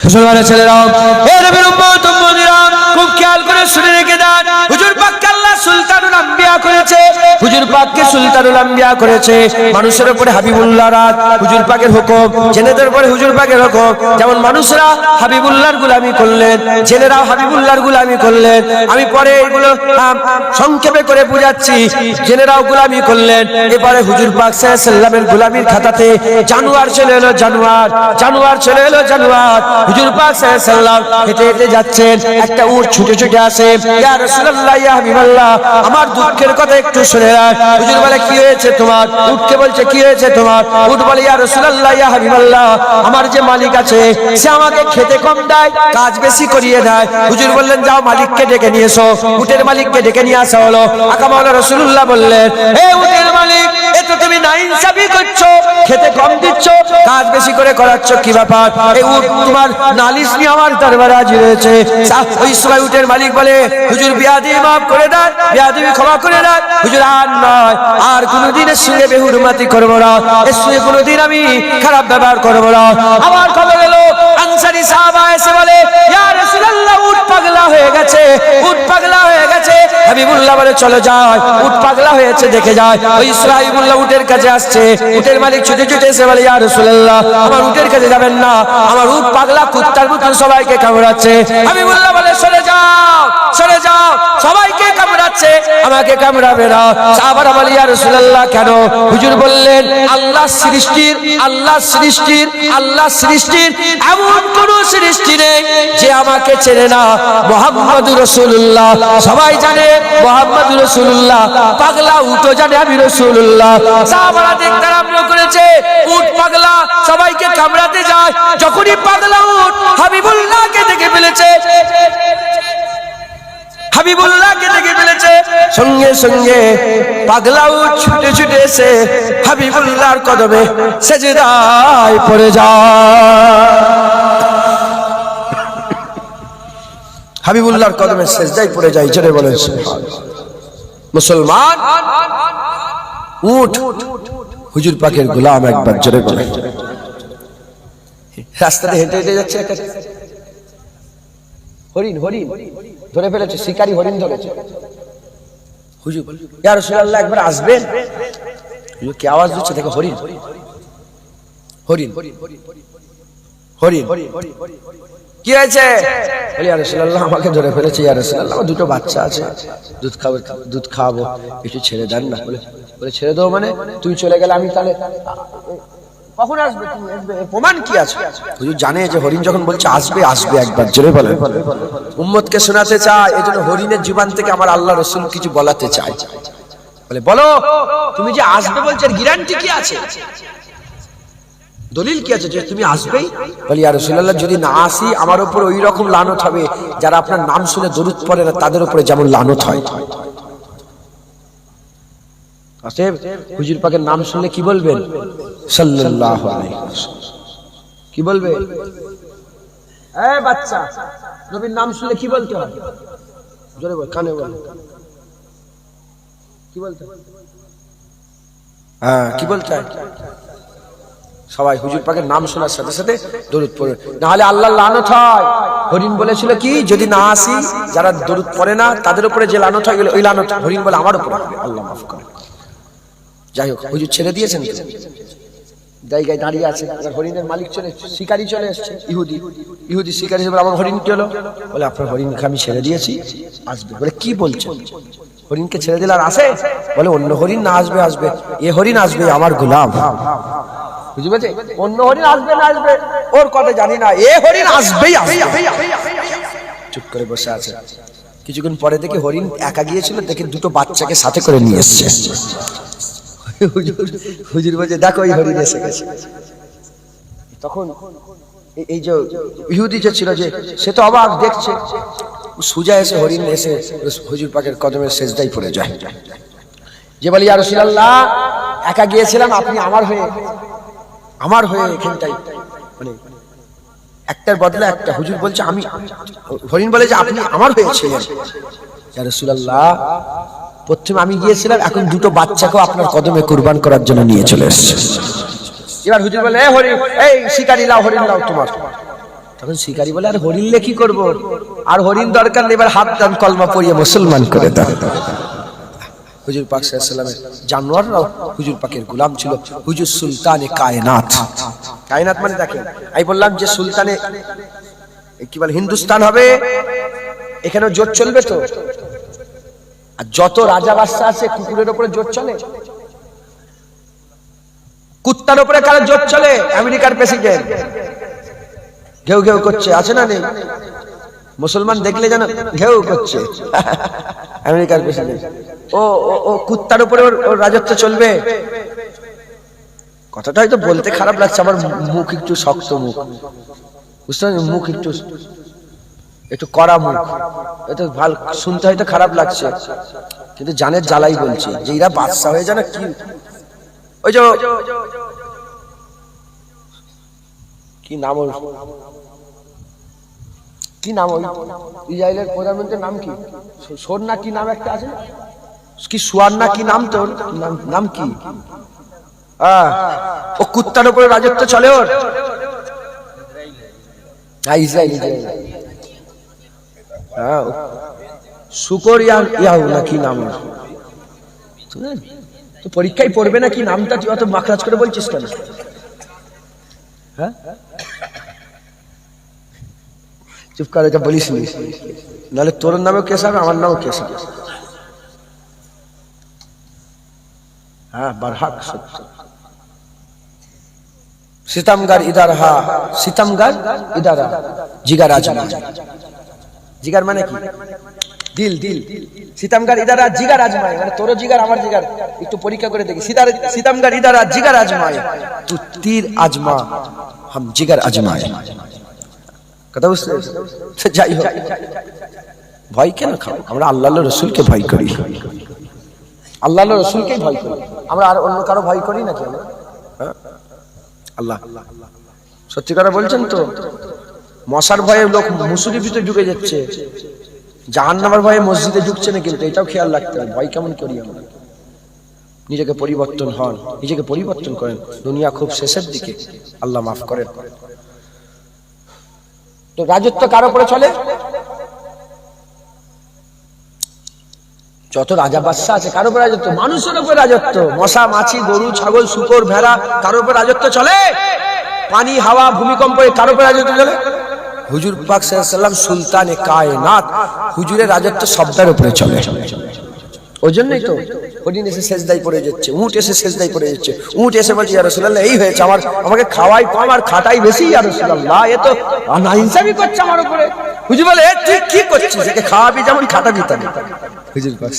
মুসলমানের ছেলেরা, এ নবীর উম্মত উম্মতিরা, খুব খেয়াল করে শুনে রেখে দেন। হুজুর পাককে আল্লাহ সুলতানুল আম্বিয়া করেছে, হুজুর পাককে সুলতানুল আম্বিয়া করেছে। মানুষের উপরে হাবিবুল্লাহ রাত, হুজুর পাকের হুকুম, জেনেদের উপরে হুজুর পাকের হুকুম। যেমন মানুষরা হাবিবুল্লাহর গোলামি করলেন, জেনেরাও হাবিবুল্লাহর গোলামি করলেন। আমি পরে এগুলো সংক্ষেপে করে বুঝাচ্ছি। জেনেরাও গোলামি করলেন, এবারে হুজুর পাক সাল্লাল্লাহু আলাইহি ওয়াসাল্লামের গোলামির খাতাতে জানুয়ার চলে এলো, জানুয়ার, জানুয়ার চলে এলো, জানুয়ার। হুজুর পাক সাল্লাল্লাহু আলাইহি ওয়াসাল্লাম হেঁটে হেঁটে যাচ্ছেন, একটা উট ছুটে ছুটে আসে। ইয়া রাসূলুল্লাহ, ইয়া হাবিবাল্লাহ, আমার দুঃখের কথা একটু শুনে রাখ। হুজুর বলে, কি হয়েছে তোমার? উটকে বলছে, কি হয়েছে তোমার? উট বলে, ইয়া রাসূলুল্লাহ, ইয়া হাবিবাল্লাহ, আমার যে মালিক আছে সে আমাকে খেতে কম দেয়, কাজ বেশি করিয়ে দেয়। হুজুর বললেন, যাও মালিককে ডেকে নিয়ে এসো। উটের মালিককে ডেকে নিয়ে আসা হলো। আকা মাওলানা রাসূলুল্লাহ বললেন, হে উটের মালিক, এ তো তুমি নাইনসাফি করছো, খেতে কম দিচ্ছ, কাজ বেশি করে করাচ্ছ, কি ব্যাপার? এই উট তোমার নালিশ নিয়ে আমার দরবারে হাজির হয়েছে। ওই সময় উটের মালিক বলে, হুজুর বিয়াদবি মাফ করে দেন, বিয়াদবি ক্ষমা করে দেন। হুজুর, আর নয়, আর কোনোদিন এর সঙ্গে বেহুরমাতি করবো না, এর সঙ্গে কোনোদিন আমি খারাপ ব্যবহার করবো না। আমার খবর এলো, আনসারী সাহাবা এসে বলে, ইয়া রাসূলুল্লাহ, উট পাগলা হয়ে গেছে, উট পাগলা হয়ে গেছে। হাবিবুল্লাহ বলে, চলো যাই, উট পাগলা হয়েছে দেখে যায়। ওই হাবিবুল্লাহ উটের কাছে আসছে। উটের মালিক ছুটে ছুটে এসে বলে, ইয়া রাসূলুল্লাহ, আমার উটের কাছে যাবেন না, আমার উট পাগলা কুত্তার মতন সবাইকে কামড়াচ্ছে। হাবিবুল্লাহ বলে, সরে যাও, সরে যাও, সবাইকে কামড়াচ্ছে, আমাকে কামড়াবে না। সাহাবারা বলে, ইয়া রাসূলুল্লাহ, কেন? হুজুর বললেন, আল্লাহ সৃষ্টির, আল্লাহ সৃষ্টির, আল্লাহ সৃষ্টির এমন কোন সৃষ্টি নেই যে আমাকে চেনে না। মুহাম্মদুর রাসূলুল্লাহ সবাই জানে, মুহাম্মদুর রাসূলুল্লাহ, পাগলা উটও জানে আমি রাসূলুল্লাহ। সাহাবারা দেখতে আরম্ভ করেছে, উট পাগলা সবাইকে কামড়াতে যায়। যখনই পাগলা উট হাবিবুল্লাহকে দেখে ফেলেছে, হাবিবুল্লাহকে দেখে ফেলেছে, সঙ্গে সঙ্গে পাগলা উট ছুটে ছুটে এসে হাবিবুল্লাহর কদমে সেজদায় পড়ে যায়। হাবিবুল্লাহর কদমে সেজদায় পড়ে যায়। জোরে বলেন সুবহানাল্লাহ। মুসলমান, উট হুজুর পাকের গোলাম। একবার জোরে বলেন। রাস্তাতে হেঁটে হেঁটে যাচ্ছে, একটা হরিণ, হরিণ ধরে ফেলেছে, শিকারী হরিণ ধরেছে। হুজুর, ইয়া রাসূলুল্লাহ, একবার আসবেন। হুজুর কি আওয়াজ দিচ্ছে? দেখো, হরিণ, হরিণ, হরিণ। কি হয়েছে? বলি, ইয়া রাসূলুল্লাহ, আমাকে ধরে ফেলেছে। ইয়া রাসূলুল্লাহ, আমার দুটো বাচ্চা আছে, দুধ খাবো, দুধ খাওয়াবো, একটু ছেড়ে দেন না। বলে, ছেড়ে দেবো মানে? তুই চলে গেলে আমি তাহলে কখন আসবে? প্রমাণ কি আছে? হুজুর জানে যে হরিণ যখন বলছে আসবে, আসবে। একবার জোরে বলেন। উম্মতকে শোনাতে চায়, এজন্য হরিণের জীবন থেকে আমার আল্লাহ রাসূল কিছু বলাতে চায়। বলে, বলো, তুমি যে আসবে বলছো, এর গ্যারান্টি কি আছে? দলিল কি আছে যে তুমি আসবেই? বলি, ইয়া রাসূলুল্লাহ, যদি না আসি আমার উপর ওই রকম লানত হবে যারা আপনার নাম শুনে দরুদ পড়ে না তাদের উপরে যেমন লানত হয়। অতএব হুজুর পাকের নাম শুনলে কি বলবেন? সাল্লাল্লাহু আলাইহি ওয়াসাল্লাম। কি বলবে? এই বাচ্চা, নবীর নাম শুনলে কি বলতে হয়? জোরে বল, কানে বল। কি বলতে হয়? হ্যাঁ, কি বলতে হয়? সবাই হুজুর পাকের নাম শোনার সাথে সাথে দরুদ পড়ে, না হলে আল্লাহর লানত হয়। হরিণ বলেছিল কি, যদি না আসি যারা দরুদ পড়ে না তাদের উপরে যে লানত হয়, ওই লানত হরিণ বলে আমার উপরে হবে, আল্লাহ মাফ করে। যাই হোক, হুজুর ছেড়ে দিয়েছেন, জায়গায় দাঁড়িয়ে আছে। হরিণের মালিক চলে, শিকারী চলে এসছে, ইহুদি। ইহুদি শিকারী বলে, আমার হরিণ কি হলো? বলে, আপনার হরিণকে আমি ছেড়ে দিয়েছি, আসবে। বলে, কি বলছেন? হরিণকে ছেড়ে দিলে আর আসে? বলে, অন্য হরিণ না আসবে, আসবে, এ হরিণ আসবে, আমার গোলাম। বুঝতে পেরেছে? অন্য হরিণ আসবে না আসবে ওর কথা জানি না, এ হরিণ আসবেই আসবে। চুপ করে বসে আছে। কিছুক্ষণ পরে দেখে হরিণ একা গিয়েছিল, দেখে দুটো বাচ্চাকে সাথে করে নিয়ে এসছে। হুজুর বলছে, দেখো এই হরিণ এসে গেছে। তখন এই যে ইহুদি যে ছিল, যে সে তো অবাক দেখছে, সুজা এসে হরিণ এসে হুজুর পাকের কদমে সেজদায় পড়ে যায়। যে বলে, ইয়া রাসূলুল্লাহ, একা গিয়েছিলাম, আপনি আমার হয়ে, আমার হয়ে এখানটাই, মানে একটার বদলে একটা। হুজুর বলছে, আমি, হরিণ বলে যে আপনি আমার হয়েছিলেন। ইয়া রাসূলুল্লাহ, প্রথমে আমি গিয়েছিলাম, এখন দুটো বাচ্চাকেও আপনার কদমে কুরবান করার জন্য নিয়ে চলে এসেছে। এবার হুজুর বলে, এ হরিণ, এই শিকারী লাও, হরিণ লাও তোমার। তখন শিকারী বলে আর হরিণলে কি করব, আর হরিণ দরকার নেই, এবার হাত দান কলমা পড়িয়ে মুসলমান করে দাও। হুজুর পাক সাল্লাল্লাহু আলাইহি ওয়াসাল্লামের জানোয়াররাও হুজুর পাকের গোলাম ছিল। হুজুর সুলতানে কায়নাত, কায়নাত মানে দেখেন, আমি বললাম যে সুলতানে কি বলে হিন্দুস্তান হবে, এখানে জোট চলবে তো। আর যত রাজা বাদশা আছে কুকুরের উপরে জোট চলে, কুত্তার উপরে কারো জোট চলে? আমেরিকার প্রেসিডেন্ট ঘেউ ঘেউ করছে, আছে না নেই? মুসলমান দেখলে যেন ঘেউ করছে আমেরিকার প্রেসিডেন্ট। ও কুত্তার উপরে ওর রাজত্ব চলবে? কথাটা হয়তো বলতে খারাপ লাগছে, আমার মুখ একটু শক্ত মুখ, বুঝতে পারছেন, মুখ একটু কড়া মুখ, এটা ভালো শুনতে হয়তো খারাপ লাগছে, কিন্তু জানের জ্বালাই বলছি যে এরা বাদশা হয়ে যায় না কি। ওই যে কি নাম, কি নাম ওই ইসরায়েলের প্রধানমন্ত্রীর নাম কি, সোর না কি নাম একটা আছে, কি সুয়ার না কি নাম, তোর নাম কি? ও কুত্তার উপরে রাজত্ব চলে ওর। ইসরায়েল, হ্যাঁ, শুকর ইয়াহু না কি নাম, তো পরীক্ষায় পড়বে না কি নামটা, তুই অত মাখরাজ করে বলছিস কেন? হ্যাঁ, চুপ করে, এটা বলিস নি, নাহলে তোর নামেও কেস হবে, আমার নামেও কেস হবে। হ্যাঁ, বারহাক সত্য। সিতমগর ইদার হা, সিতমগর ইদারা, জিগার আজমা। জিগার মানে কি? দিল, দিল। সিতমগর ইদারা জিগার আজমায়, মানে তোর জিগার আমার জিগার একটু পরীক্ষা করে দেখি। সিতমগর ইদারা জিগার আজমায়, তু তীর আজমা, হাম জিগার আজমায়। কথা বুঝতে? যাই হোক, ভয় কেন খাও? আমরা আল্লাহ রসুলকে ভয় করি, আল্লাহ রসুলকেই ভয় করি আমরা, আর অন্য কারো ভয় করি নাকি আমরা? আল্লাহ, সত্যি কথা বলছেন তো? মশার ভয়ে লোক মুসুরির ভিতরে ঢুকে যাচ্ছে, জাহান্নামের ভয়ে মসজিদে ঢুকছে না, কিন্তু এটাও খেয়াল রাখতে হবে ভয় কেমন করি আমরা। নিজেকে পরিবর্তন হন, নিজেকে পরিবর্তন করেন, দুনিয়া খুব শেষের দিকে, আল্লাহ মাফ করেন। তো রাজত্ব কার উপরে চলে? যত রাজা বাদশা আছে কার উপরে রাজত্ব? মানুষের উপরে রাজত্ব। মশা, মাছি, গরু, ছাগল, শুকর, ভেড়া কার উপরে রাজত্ব চলে? পানি, হাওয়া, ভূমিকম্প কার উপরে রাজত্ব চলে? হুজুর পাক সাল্লাল্লাহু আলাইহি ওয়াসাল্লাম সুলতানে কায়নাত, হুজুরের রাজত্ব সবটার উপরে চলে। ওই জন্যই তো হরিণ এসে সেজদায় পড়ে যাচ্ছে, উট এসে সেজদায় পড়ে যাচ্ছে, উট এসে বলছে ইয়া রাসূলুল্লাহ এই হয়েছে, আমাকে খাওয়াই কম আর খাটাই বেশি ইয়া রাসূলুল্লাহ, এ তো নাইনসাফি করছে আমার উপরে। হুজুর বলে এ তুই কি করছিস, একে খাওয়াবি যেমন খাটাবি তেমন। হুজুর পাক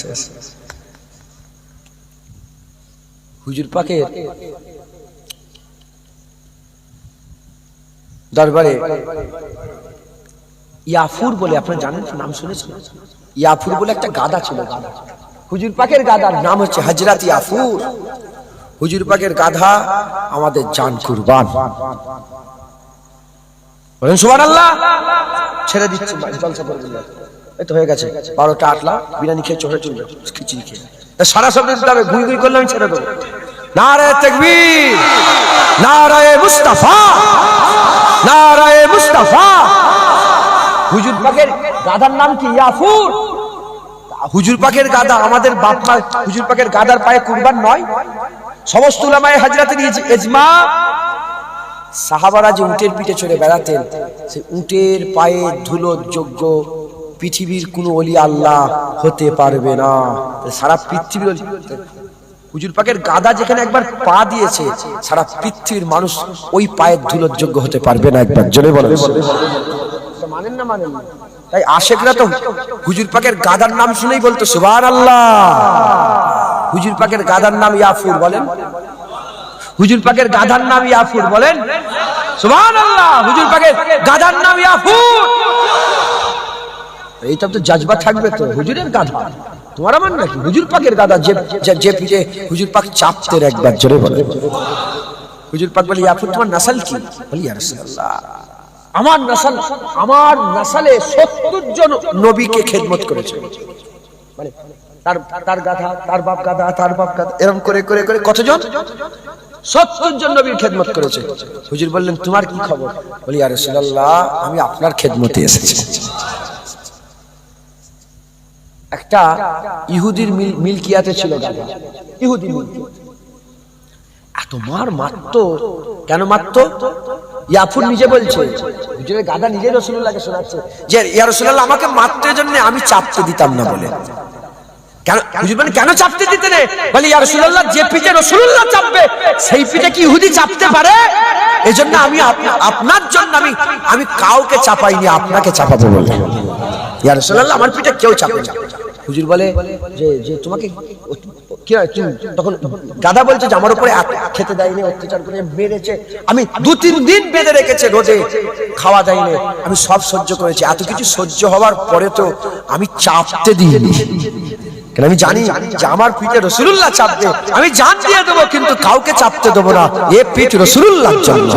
হুজুর পাকের দরবারে ইয়াফুর বলে, আপনারা জানেন, নাম শুনেছেন? ইয়াফুর বলে একটা গাধা ছিল, গাধা। হুজুর পাকের গাধার নাম হচ্ছে হযরত ইয়াফুর। হুজুর পাকের গাধা আমাদের জান কুরবান, বলেন সুবহানাল্লাহ। ছেড়ে দিচ্ছি, জলসা করে দিলাম, এই তো হয়ে গেছে 12টা 8 লাখ বিরিয়ানি খেয়ে চলে চলবে, খিচুড়ি খেয়ে সারা শব্দ দিতে হবে, গুই গুই করলে আমি ছেড়ে দেবো। নারায়ে তাকবীর, নারায়ে মুস্তাফা, নারায়ে মুস্তাফা। হুজুর পাকের গাধার নাম কি? ইয়াফুর। হুজুর পাকের গাধা আমাদের বাপ মা হুজুর পাকের গাধার পায়ে কুরবান নয়? সমস্ত উলামায়ে হাজরাতের ইজমা, সাহাবারা যে উটের পিঠে চড়ে বেড়াতেন, সেই উটের পায়ে ধুলোর যোগ্য পৃথিবীর কোন ওলি আল্লাহ হতে পারবে না। সারা পৃথিবীর হুজুর পাকের গাধা যেখানে একবার পা দিয়েছে, সারা পৃথিবীর মানুষ ওই পায়ের ধুলোর যোগ্য হতে পারবে না। একবার জোরে বলেন, মানেন না? মানেন না? তাই আশেকরা তো হুজুর পাকের গাধার নাম শুনেই বলতো সুবহানাল্লাহ। হুজুর পাকের গাধার নাম ইয়াফুর, বলেন হুজুর পাকের গাধার নাম ইয়াফুর, বলেন সুবহানাল্লাহ। হুজুর পাকের গাধার নাম ইয়াফুর। এইটা তো জাজবা থাকবে তো, হুজুরের গাধা তোমার আমার নাকি? হুজুর পাকের গাধা যে পিঠে হুজুর পাক চাপতেন। একবার জোরে বলেন। হুজুর পাক বলে ইয়াফুর তোমার নাসাল কি? বলি ইয়া রাসূলুল্লাহ আমার নাসালে 70 জন নবীকে খেদমত করেছে। মানে তার গাধা, তার বাপ গাধা, তার বাপ গাধা, এরকম করে করে করে কতজন? 70 জন নবীর খেদমত করেছে। হুজুর বললেন তোমার কি খবর? বলি ইয়া রাসূলুল্লাহ আমি আপনার খেদমতে এসেছি। একটা ইহুদির মিলকিয়াতে ছিল গাধা, ইহুদি মিলকিয়াত। এত মারতো, কেন মারতো? ইয়াফুর নিজে বলছে, হুজুরের গাধা নিজে রাসূলুল্লাহকে শোনাচ্ছে যে ইয়া রাসূলুল্লাহ আমাকে মারতে জন্য আমি চাপতে দিতাম না বলে। কেন হুজুর বলেন কেন চাপতে দিতে নেই? বলে ইয়া রাসূলুল্লাহ যে পিঠে রাসূলুল্লাহ চাপবে সেই পিঠে কি ইহুদি চাপতে পারে? এজন্য আমি আপনার জন্য আমি কাউকে চাপাইনি, আপনাকে চাপাবো বলে। ইয়া রাসূলুল্লাহ আমার পিঠে কেউ চাপবে না। হুজুর বলে যে তোমাকে কি হয়? তখন গাধা বলছে যে আমার উপরে খেতে দেয়নি, অত্যাচার করে মেরেছে, আমি 2-3 দিন বেঁধে রেখেছে রোদে, খাওয়া দেয়নি, আমি সব সহ্য করেছি। এত কিছু সহ্য হওয়ার পরে তো আমি চাপতে দিইনি, কারণ আমি জানি যে আমার পিঠে রাসূলুল্লাহ চাপবে, আমি জান দিয়ে দেবো, কিন্তু কাউকে চাপতে দেবো না, এ পিঠ রাসূলুল্লাহর জন্য।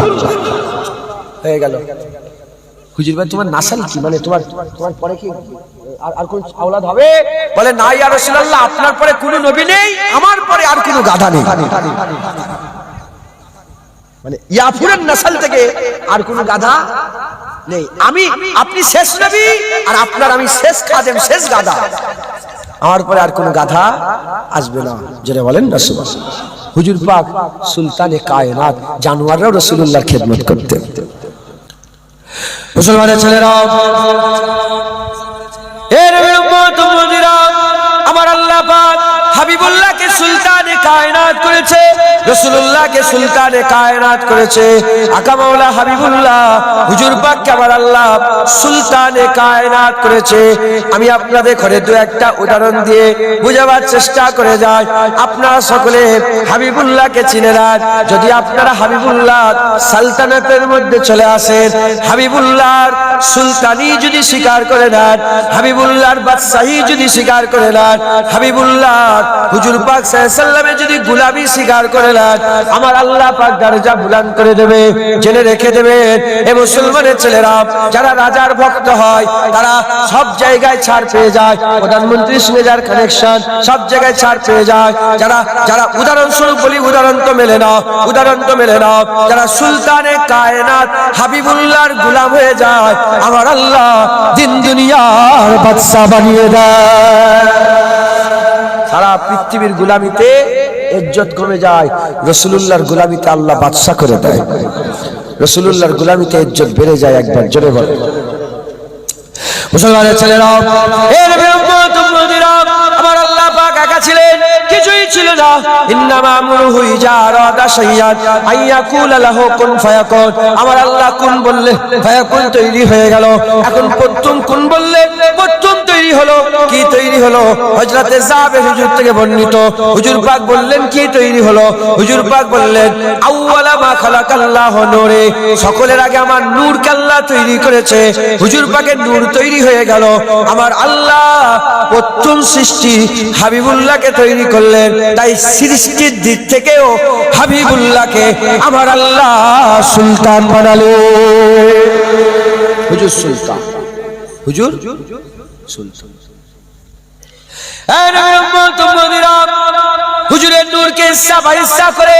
হয়ে গেল। হুজুর ভাই তোমার নাসাল কি, মানে তোমার পরে কি আর কোন আওলাদ হবে? বলে না ইয়া রাসূলুল্লাহ আপনার পরে কোনো নবী নেই, আমার পরে আর কোনো গাধা নেই। মানে ইয়াফুরের নাসাল থেকে আর কোনো গাধা নেই, আপনি শেষ নবী, আর আপনার আমি শেষ খাদেম, শেষ গাধা, আমার পরে আর কোনো গাধা আসবে না। যারা বলেন রাসূলুল্লাহ। হুজুর পাক সুলতানে কায়নাত, জানোয়াররাও রাসূলুল্লাহর খেদমত করতেন। মুসলমানের ছেলেরা, আমার আল্লাহ পাক হাবিবুল্লাহকে সুলতানে কায়নাত করেছে, রাসূলুল্লাহকে সুলতানে কায়নাত করেছে। আকা মাওলা হাবিবুল্লাহ হুজুর পাককে আমার আল্লাহ সুলতানে কায়নাত করেছে। আমি আপনাদের ঘরে দু একটা উদাহরণ দিয়ে বোঝাবার চেষ্টা করে যাই। আপনারা সকলে হাবিবুল্লাহকে চিনে নেন। যদি আপনারা হাবিবুল্লাহ সালতানাতের মধ্যে চলে আসেন, হাবিবুল্লাহর সুলতানি যদি স্বীকার করে নেন, হাবিবুল্লাহর বাদশাহী যদি স্বীকার করে নেন, হাবিবুল্লাহ হুজুর পাক সাল্লাল্লাহু আলাইহি ওয়াসাল্লামের যদি গোলামি স্বীকার করে নেন, আমার আল্লাহ পাক দরজা বুলন্দ করে দেবে। জেনে রেখে দেবেন এ মুসলমানের ছেলেরা, যারা রাজার ভক্ত হয় তারা সব জায়গায় ছাড় পেয়ে যায়, প্রধানমন্ত্রীর সঙ্গে যার কানেকশন সব জায়গায় ছাড় পেয়ে যায়। যারা উদাহরণস্বরূপ বলি, উদাহরণ তো মেলে না, যারা সুলতানে কায়নাত হাবিবুল্লাহর গোলাম হয়ে যায়, আমার আল্লাহ দিন দুনিয়ার বাদশা বানিয়ে দেয়। সারা পৃথিবীর গোলামিতে ইজ্জত কমে যায়, রাসূলুল্লাহর গোলামিতে আল্লাহ বাদশা করে দেয়। রাসূলুল্লাহর গোলামিতে ইজ্জত বেড়ে যায়। একবার জোরে বলেন। মুসলমানের ছেলেরা, এর বিরুদ্ধে আমার আল্লাহ পাক একা ছিলেন, কিছুই ছিল না। ইন্নামা আমরুহু ইজা আরাদা শাইআন আইয়াকুলা লাহু কুন ফায়াকুন। আমার আল্লাহ কুন বললে ফায়াকুন তৈরি হয়ে গেল। এখন প্রথম কুন বললে প্রথম তৈরি হলো। কি তৈরি হলো? হযরতে জাবের হুজুর থেকে বর্ণিত, হুজুর পাক বললেন কি তৈরি হলো? হুজুর পাক বললেন আউয়ালা মা খালাকাল্লাহু নূরে, সকলের আগে আমার নূরকে আল্লাহ তৈরি করেছে। হুজুর পাকের নূর তৈরি হয়ে গেল। আমার আল্লাহ প্রথম সৃষ্টি হাবিবুল্লাহকে তৈরি করলেন, তাই সৃষ্টির দিক থেকেও হাবিবুল্লাহকে আমার আল্লাহ সুলতান বানালেন। হুজুর সুলতান, হুজুর সুলতান। হুজুরের নূরকে ইচ্ছা করে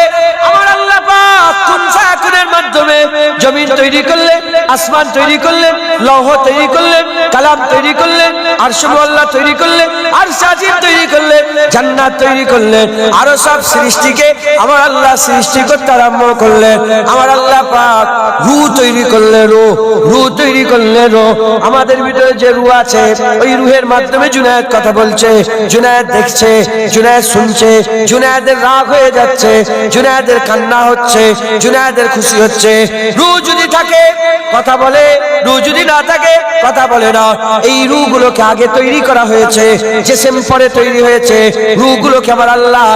আমার আল্লাহ পাক কুন ফায়াকুনের মাধ্যমে জমিন তৈরি করলেন, আসমান তৈরি করলেন, লৌহ তৈরি করলেন, কালাম তৈরি করলেন, আরশ আল্লাহ তৈরি করলেন, আরশ আজিম তৈরি করলেন, জান্নাত তৈরি করলেন। আরো সব সৃষ্টিকে আমার আল্লাহ সৃষ্টি করতে আরম্ভ করলেন। আমার আল্লাহ পাক রূহ তৈরি করলেন, রূহ তৈরি করলেন। আমাদের ভিতরে যে রূহ আছে, ওই রূহের মাধ্যমে জুনায়েদ কথা বলছে, জুনায়েদ দেখছে, জুনায়েদ শুনছে, জুনায়েদের রাগ হয়ে যাচ্ছে, জুনায়েদের কান্না হচ্ছে, জুনায়েদের খুশি হচ্ছে। রূহ যদি থাকে কথা বলে, রূহ যদি না থাকে কথা বলে না। এই রূহগুলোকে আগে তৈরি করা হয়েছে, জিসম পরে তৈরি হয়েছে। রূহগুলোকে আমার আল্লাহ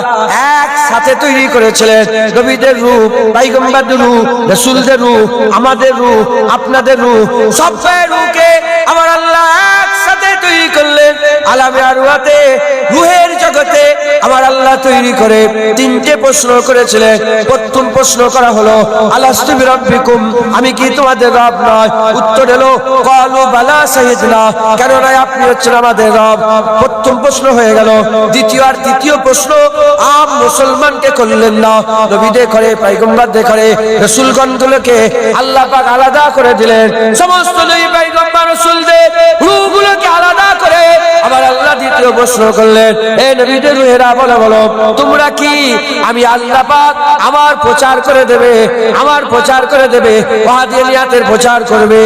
একসাথে তৈরি করেছিলেন। নবীদের রূহ, পয়গম্বরদের রূহ, রাসূলদের রূহ, আমাদের রূহ, আপনাদের রূহ, সব রূহকে আমার আল্লাহ একসাথে তৈরি করলেন। আলামে আরওয়াতে রূহের জগতে আমার আল্লাহ তৈরি করে তিনটে প্রশ্ন করেছিলেন। প্রথম প্রশ্ন করা হলো আলাস্তু বিরাব্বিকুম, আমি কি তোমাদের রব নয়? উত্তর হলো ক্বালু বালা শাহিদনা, কেন নয়, আপনি হচ্ছেন আমাদের রব। প্রথম প্রশ্ন হয়ে গেল। দ্বিতীয় আর তৃতীয় প্রশ্ন আম মুসলমানকে করলেন না, নবীদের করে, পয়গম্বরদের করে, রাসূলগণগুলোকে আল্লাহ পাক আলাদা করে দিলেন। সমস্ত নবী পয়গম্বর রাসূলদের রূহগুলোকে আলাদা করে আমার আল্লাহ দ্বিতীয় প্রশ্ন করলেন, হে নবীদের রূহেরা বলো বলো তোমরা কি আমি আল্লাহ পাক আমার প্রচার করে দেবে, আমার প্রচার করে দেবে, ওয়াহদানিয়াতের প্রচার করবে,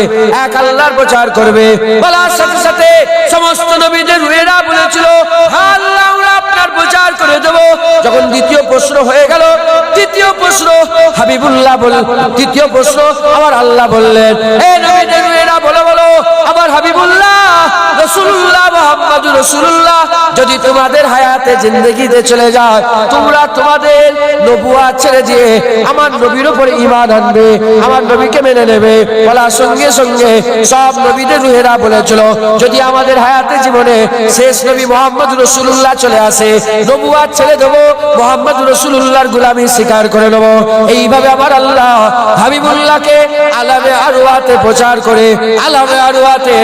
এক আল্লাহর প্রচার করবে? বলার সাথে সাথে সমস্ত নবীদের রূহেরা বলেছিল হ্যাঁ আল্লাহ আমরা আপনার প্রচার করে দেব। যখন দ্বিতীয় প্রশ্ন হয়ে গেল, তৃতীয় প্রশ্ন হাবিবুল্লাহ বল, তৃতীয় প্রশ্ন আমার আল্লাহ বললেন, হে নবীদের রূহেরা বলো বলো আমার হাবিবুল্লাহ রাসূলুল্লাহ মুহাম্মদুর রাসূলুল্লাহ যদি তোমাদের হায়াতে জিন্দেগিতে চলে যায়, তোমরা তোমাদের নবুয়ত ছেড়ে দিয়ে আমার নবীর উপর ঈমান আনবে, আমার নবীকে মেনে নেবে। বলার সঙ্গে সঙ্গে সব নবীদের রূহেরা বলেছিল যদি আমাদের হায়াতে জীবনে শেষ নবী মুহাম্মদুর রাসূলুল্লাহ চলে আসে, নবুয়ত ছেড়ে দেব, মুহাম্মদুর রাসূলুল্লাহর গোলামি স্বীকার করে নেব। এইভাবে আমার আল্লাহ হাবিবুল্লাহকে আলামে আরওয়াতে প্রচার করে আলামে আরওয়াতে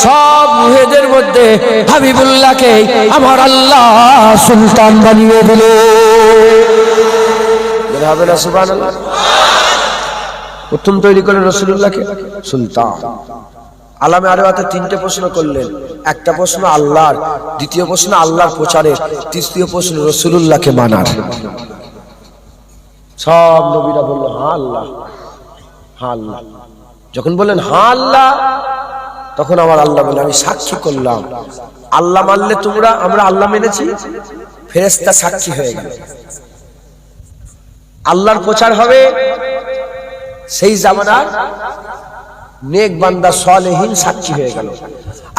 সব রূহেদের মধ্যে হাবিবুল্লাহকে আমার আল্লাহ সুলতান বানিয়ে দিল। হবে না সুবহানাল্লাহ? প্রথম তৈরি করে রাসূলুল্লাহকে সুলতান। আলামে আরওয়াতে তিনটে প্রশ্ন করলেন, একটা প্রশ্ন আল্লাহর, দ্বিতীয় প্রশ্ন আল্লাহর প্রচারের, তৃতীয় প্রশ্ন রাসূলুল্লাহকে মানার। সব নবীরা বলল হ্যাঁ আল্লাহ, হ্যাঁ আল্লাহ। যখন বললেন হ্যাঁ আল্লাহ, তখন আমার আল্লাহ বলে আমি সাক্ষী করলাম, আল্লাহ মানলে তোমরা, আমরা আল্লাহ মেনেছি, ফেরেশতা সাক্ষী হয়ে গেল। আল্লাহর প্রচার হবে সেই জামানার নেক বান্দা সালেহীন সাক্ষী হয়ে গেল।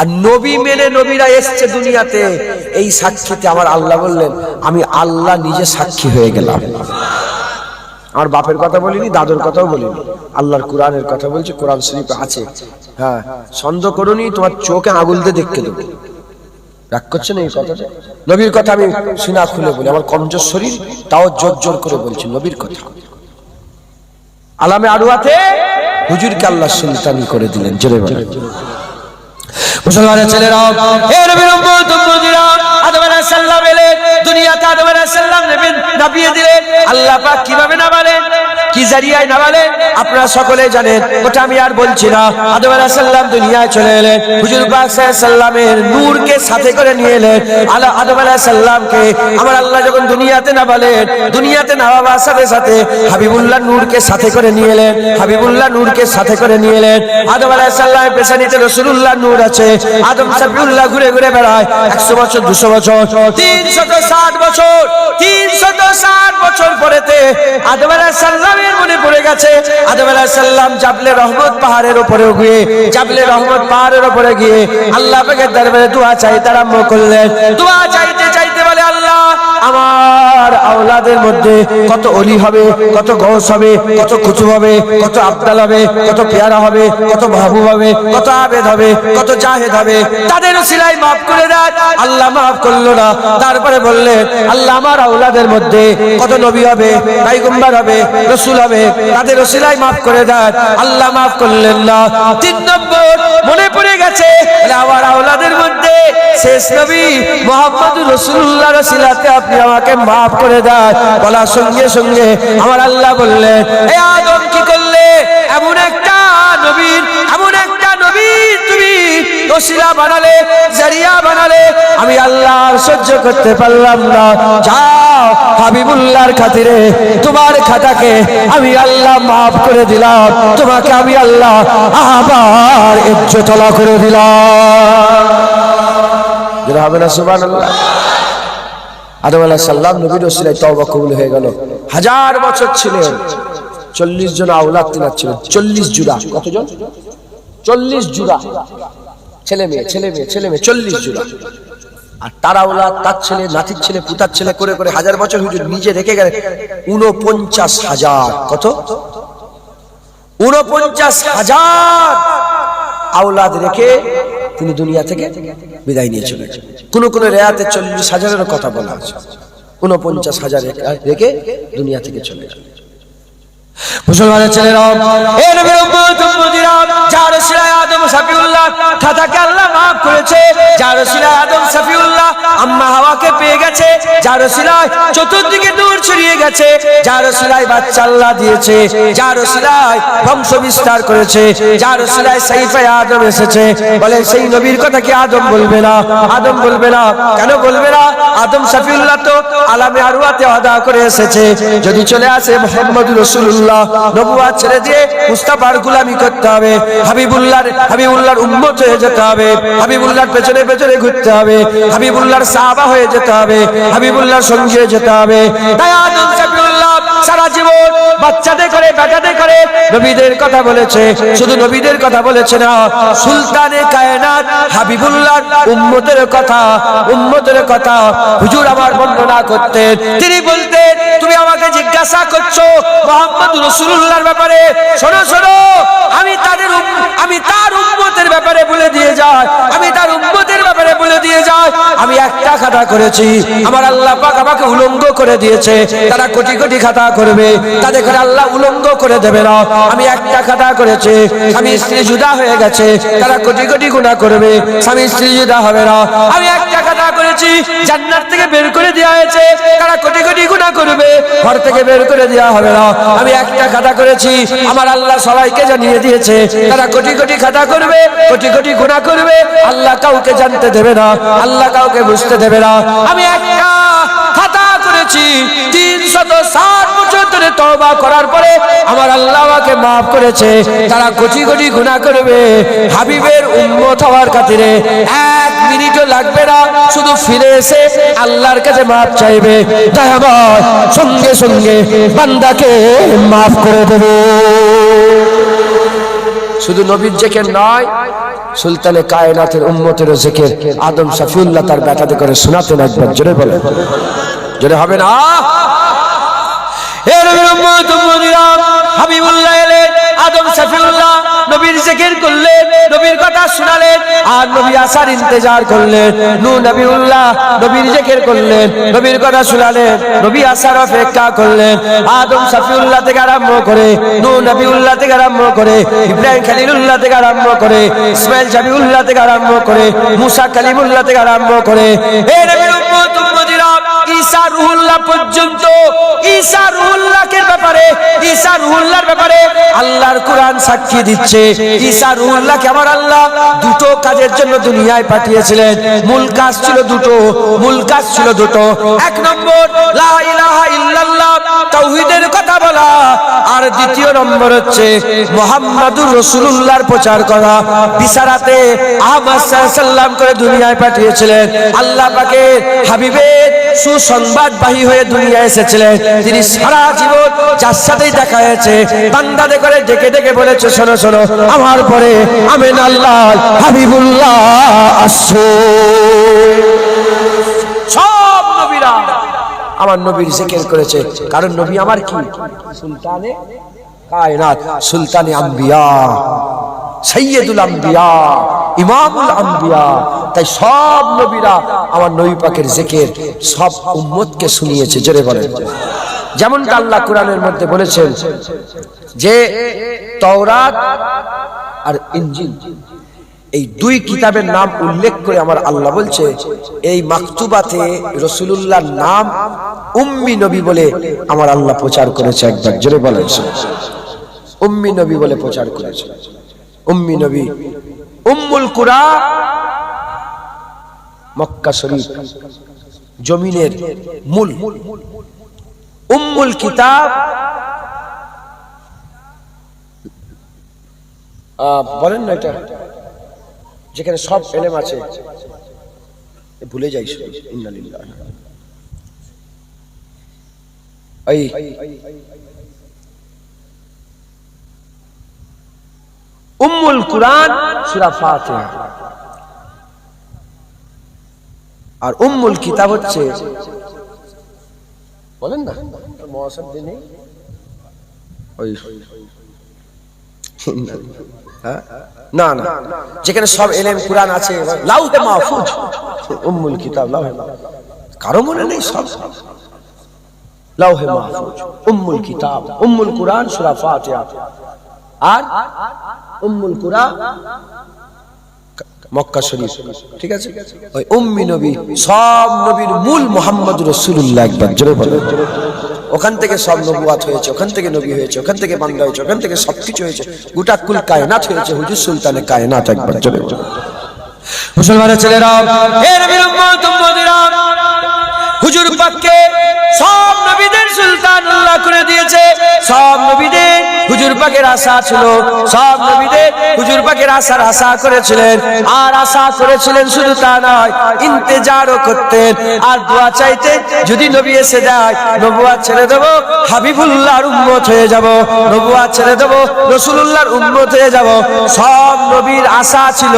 আর নবী মেনে নবীরা এসছে দুনিয়াতে, এই সাক্ষীতে আমার আল্লাহ বললেন আমি আল্লাহ নিজে সাক্ষী হয়ে গেলাম। আমার বাপের কথা বলিনি, দাদুর কথাও বলিনি, আল্লাহর কোরআনের কথা বলছি, কোরআন শরীফে আছে। হ্যাঁ, সন্দেহ করুনি, তোমার চোখে আঙুল দিয়ে দেখতে দেবো। রাগ করছে না এই কথাটা? নবীর কথা আমি সিনা খুলে বলি, আমার কমজোর শরীর, তাও জোর জোর করে বলছি নবীর কথা। আলামে আরওয়াতে হুজুরকে আল্লাহ সুলতানি করে দিলেন। জোরে বলেন মুসলমানের ছেলেরা, হে নবীর উম্মত উম্মতিরা, আদম আলাইহিস সালাম এলেন দুনিয়াতে, আদম আলাইহিস সালাম নাবিয়ে দিলেন। আল্লাহ পাক কিভাবে নামালেন, কি জারিয়ায় নামালেন আপনারা সকলে জানেন, ওটা আমি আর বলছি না। আদম আলাইহিস সালাম দুনিয়ায় চলে এলেন, হুজুর পাক সাল্লাল্লাহু আলাইহি সাল্লামের নূরকে সাথে করে নিয়ে এলেন। আদম আলাইহিস সালামকে আমার আল্লাহ যখন দুনিয়াতে নামালেন, দুনিয়াতে নামাবার সাথে সাথে হাবিবুল্লাহ নূরকে সাথে করে নিয়ে এলেন, হাবিবুল্লাহ নূরকে সাথে করে নিয়ে এলেন। আদম আলাইহিস সালামের পেছনেতে রাসূলুল্লাহ নূর আছে। আদম সাবিউল্লাহ ঘুরে ঘুরে বেড়ায় 100 বছর, 200 বছর, 360 বছর, 360 বছর পরেতে আদম আলাইহিস সালামের মনে পড়ে গেছে আদম আলাইহিস সালাম জাবলে রহমত পাহাড়ের উপরে গিয়ে, জাবলে রহমত পাহাড়ের উপরে গিয়ে আল্লাহ পাকের দরবারে দোয়া চাইতে আরম্ভ করলেন। দোয়া চাইতে চাইতে বলে আল্লাহ আমার আওলাদের মধ্যে কত ওলি হবে, কত গৌস হবে, কত কুতুব হবে, কত আব্দাল হবে, কত পেয়ারা হবে, কত মাহবুব হবে, কত আবেদ হবে, কত জাহেদ হবে, তাদের ওসিলায় maaf করে দেন। আল্লাহ maaf করলো না। তারপরে বললেন আল্লাহ আমার আওলাদের মধ্যে কত নবী হবে, পয়গম্বর হবে, রাসূল হবে, তাদের ওসিলায় maaf করে দেন। আল্লাহ maaf করলেন না। 3 নম্বর মনে পড়ে গেছে আমার আওলাদের মধ্যে শেষ নবী মুহাম্মদুর রাসূলুল্লাহর ওসিলাতে আপনি আমাকে maaf করে দেন। বলার সঙ্গে সঙ্গে আমার আল্লাহ বললেন হে আদম কি করলে, এমন একটা নবীর, এমন একটা নবী তুমি ওসিলা বানালে, জারিয়া বানালে, আমি আল্লাহ সহ্য করতে পারলাম না। যাও হাবিবুল্লাহর খাতিরে তোমার খাতাকে আমি আল্লাহ maaf করে দিলাম, তোমাকে আমি আল্লাহ আবার ইজ্জতওয়ালা করে দিলাম। যেটা হবে না সুবহানাল্লাহ? আদম আলাইহিস সালাম নবীর ওসিলায় তওবা কবুল হয়ে গেল। 1000 বছর ছিলেন, 40 জন আওলাদ তিনার ছিলেন, 40 জুড়া। কতজন? 40 জুড়া ছেলে মেয়ে, ছেলে মেয়ে, ছেলে মেয়ে, 40 জুড়া। আর তার আওলাদ, তার ছেলে, নাতির ছেলে, পুতার ছেলে করে করে 1000 বছর হুজুর নিজে রেখে গেলেন 49,000। কত? 49,000 আওলাদ রেখে তিনি দুনিয়া থেকে বিদায় নিয়ে চলে গেলেন। কোন কোন রেয়াতে 40,000-এর কথা বলা আছে, 49,000 রেখে দুনিয়া থেকে চলে গেলেন। মুসলমানের ছেলেরা, এ নবীর উম্মত উম্মতিরা, যার ওসিলায় আদম শফিউল্লাহ খাতাকে আল্লাহ maaf করেছে, যার ওসিলায় আদম শফিউল্লাহ আম্মা হাওয়াকে পেয়ে গেছে, যার ওসিলায় চতুর্দিকে নূর ছড়িয়ে গেছে, যার ওসিলায় বাচ্চা আল্লাহ দিয়েছে, যার ওসিলায় বংশ বিস্তার করেছে, যার ওসিলায় সাইফে আদম এসেছে। বলে সেই নবীর কথা কি আদম বলবে না? আদম বলবে না। কেন বলবে না? আদম শফিউল্লাহ তো আলামে আরওয়াতে আদা করে এসেছে। যদি চলে আসে মুহাম্মদুর রাসূলুল্লাহ, নবুয়ত ছেড়ে দিয়ে মুস্তাফার গোলামি করতে হবে, হাবিবুল্লাহর উম্মত হয়ে যেতে হবে, হাবিবুল্লাহর পেছনে পেছনে ঘুরতে হবে, হাবিবুল্লাহর সাহাবা হয়ে যেতে হবে, হাবিবুল্লাহর সঙ্গী হয়ে যেতে হবে। তাই আদম শফিউল্লাহ সারা জীবন বাচ্চাদের করে বেটাদের করে নবীদের কথা বলেছে। শুধু নবীদের কথা বলেছে না, সুলতানে কায়নাত হাবিবুল্লাহর উম্মতের কথা হুজুর আমার বর্ণনা করতেন। তিনি বলতেন, তুমি আমাকে জিজ্ঞাসা করছো মুহাম্মদুর রাসূলুল্লাহর ব্যাপারে, শোনো শোনো, আমি তার উম্মতের ব্যাপারে বলে দিয়ে যাই, আমি তার উম্মতের ব্যাপারে বলে দিয়ে যাই। আমি একটা খাতা করেছি, আমার আল্লাহ পাক আমাকে উলঙ্গ করে দিয়েছে। তারা কোটি কোটি খাতা করবে, তাদের করে আল্লাহ উলঙ্গ করে দেবে না। আমি একটা খাতা করেছি, স্বামী স্ত্রী জুদা হয়ে গেছে, তারা কোটি কোটি গুনাহ করবে, স্বামী স্ত্রী জুদা হবে না। আমি একটা খাতা করেছি, জান্নাত থেকে বের করে দেওয়া হয়েছে, তারা কোটি কোটি গুনাহ করবে, ঘর থেকে বের করে দেওয়া হবে না। আমি একটা খাতা করেছি, আমার আল্লাহ সবাইকে জানিয়ে দিয়েছে, তারা কোটি কোটি খাতা করবে, কোটি কোটি গুনাহ করবে, আল্লাহ কাউকে জানতে দেবে না, আল্লাহ কাউকে বুঝতে দেবে না। আমি একটা খাতা করেছি, 360 বছর ধরে তওবা করার পরে আমার আল্লাহ আমাকে maaf করেছে, তারা কোটি কোটি গুনাহ করবে। হাবিবের উম্মত হওয়ার খাতিরে 1 মিনিটও লাগবে না, শুধু ফিরে এসে আল্লাহর কাছে maaf চাইবে, তাই আমার সঙ্গে সঙ্গে বান্দাকে maaf করে দেবে। শুধু নবীর জিকির নয়, সুলতানে কায়নাতের উম্মতের জিকির আদম শফিউল্লাহ তার বেটাতে করে শোনাতেন। একবার জোরে বলে, জোরে হবে না? এ নবীর উম্মত উম্মতিরা, হাবিবুল্লাহ এলেন, আদম শফিউল্লাহ নবীর জিকির করলেন, নবীর কথা শোনালেন, আর নবী আসার ইন্তজার করলেন। নবিউল্লাহ নবীর জিকির করলেন, নবীর কথা শোনালেন, নবী আসার অপেক্ষা করলেন। আদম শফিউল্লাহ থেকে আরম্ভ করে, নবিউল্লাহ থেকে আরম্ভ করে, ইব্রাহিম খলিলুল্লাহ থেকে আরম্ভ করে, ইসমাইল শফিউল্লাহ থেকে আরম্ভ করে, মুসা কালিমুল্লাহ থেকে আরম্ভ করে, হে নবীর উম্মত উম্মতিরা, ঈসা রূহুল্লাহ পর্যন্ত, ঈসা রূহুল্লাহর ব্যাপারে আল্লাহর কোরআন সাক্ষী দিচ্ছে। ঈসা রূহুল্লাহকে আমার আল্লাহ দুটো কাজের জন্য দুনিয়ায় পাঠিয়েছিলেন। মূল কাজ ছিল দুটো। 1 নম্বর লা ইলাহা ইল্লাল্লাহ, তাওহীদের কথা বলা, আর দ্বিতীয় নম্বর হচ্ছে মুহাম্মাদুর রাসূলুল্লাহর প্রচার করা। বিশারাতে আহমদ সাল্লাল্লাহু আলাইহি ওয়াসাল্লাম করে দুনিয়ায় পাঠিয়েছিলেন। আল্লাহ পাকের হাবিবের সুসংবাদবাহী হয়ে দুনিয়ায় এসেছিলেন। তিনি সারা জীবন যার সাথেই দেখা হয়েছে বান্দাদের করে ডেকে ডেকে বলেছে, শোনো শোনো, আমার পরে আমিন আল্লাহ হাবিবুল্লাহ আসছে। সব নবীরা আমার নবীর জিকির করেছে, কারণ নবী আমার কি? সুলতানে কায়নাত, সুলতানে আম্বিয়া, সাইয়্যিদুল আম্বিয়া, ইমামুল আম্বিয়া। তাই সব নবীরা আমার নবী পাকের জিকির সব উম্মতকে শুনিয়েছে। জোরে বলেন। যেমনটা আল্লাহ কোরআনের মধ্যে বলেছেন যে তাওরাত আর ইনজিল, এই 2 কিতাবের নাম উল্লেখ করে আমার আল্লাহ বলছে, এই মাকতুবাতে রাসূলুল্লাহর নাম উম্মি নবী বলে আমার আল্লাহ প্রচার করেছে। একবার জোরে বলেন, উম্মি নবী বলে প্রচার করেছে। উম্মি নবী, উম্মুল কুরা, মক্কা শরীফ জমিনের মূল। উম্মুল কিতাব বলেন না, এটা যেখানে সব ইলম আছে, ভুলে যাই ইন্নালিল্লাহ। এই উম্মুল কুরআন সূরা ফাতিহা, আর উম্মুল কিতাব হচ্ছে, বলেন না মহাশব্দ নেই, ওই না না, যেখানে সব ইলম কুরআন আছে, লাউহে মাহফুজ, উম্মুল কিতাব, লাউহে মাহফুজ, কারো মনে নেই? সব লাউহে মাহফুজ, উম্মুল কিতাব, উম্মুল কুরআন সূরা ফাতিহা, আর উম্মুল কুরা মক্কা শরীফ। ঠিক আছে, ওই উম্মি নবী, সব নবীর মূল মুহাম্মদ রাসূলুল্লাহ। একবার জোরে বলেন। ওখান থেকে সব নবুয়াত হয়েছে, ওখান থেকে নবী হয়েছে, ওখান থেকে বান্দা হয়েছে, ওখান থেকে সবকিছু হয়েছে, গোটা কুল কায়নাত হয়েছে হুজুর সুলতানে কায়নাত। একবার জোরে বলেন। মুসলমানের ছেলেরা, হে নবীর উম্মত উম্মতিরা, হুজুর পাককে সব নবীদের সুলতানুল্লাহ করে দিয়েছে। সব নবীদের হুজুর পাকের আশা ছিল, সব নবীদের হুজুর পাকের আশার আশা করেছিলেন। আর আশা করেছিলেন শুধু তা নয়, ইন্তেজারও করতেন আর দোয়া চাইতেন, যদি নবী এসে যায় নবুয়াত ছেড়ে দেব, হাবিবুল্লাহর উম্মত হয়ে যাব, নবুয়াত ছেড়ে দেব, রাসূলুল্লাহর উম্মত হয়ে যাব। সব নবীর আশা ছিল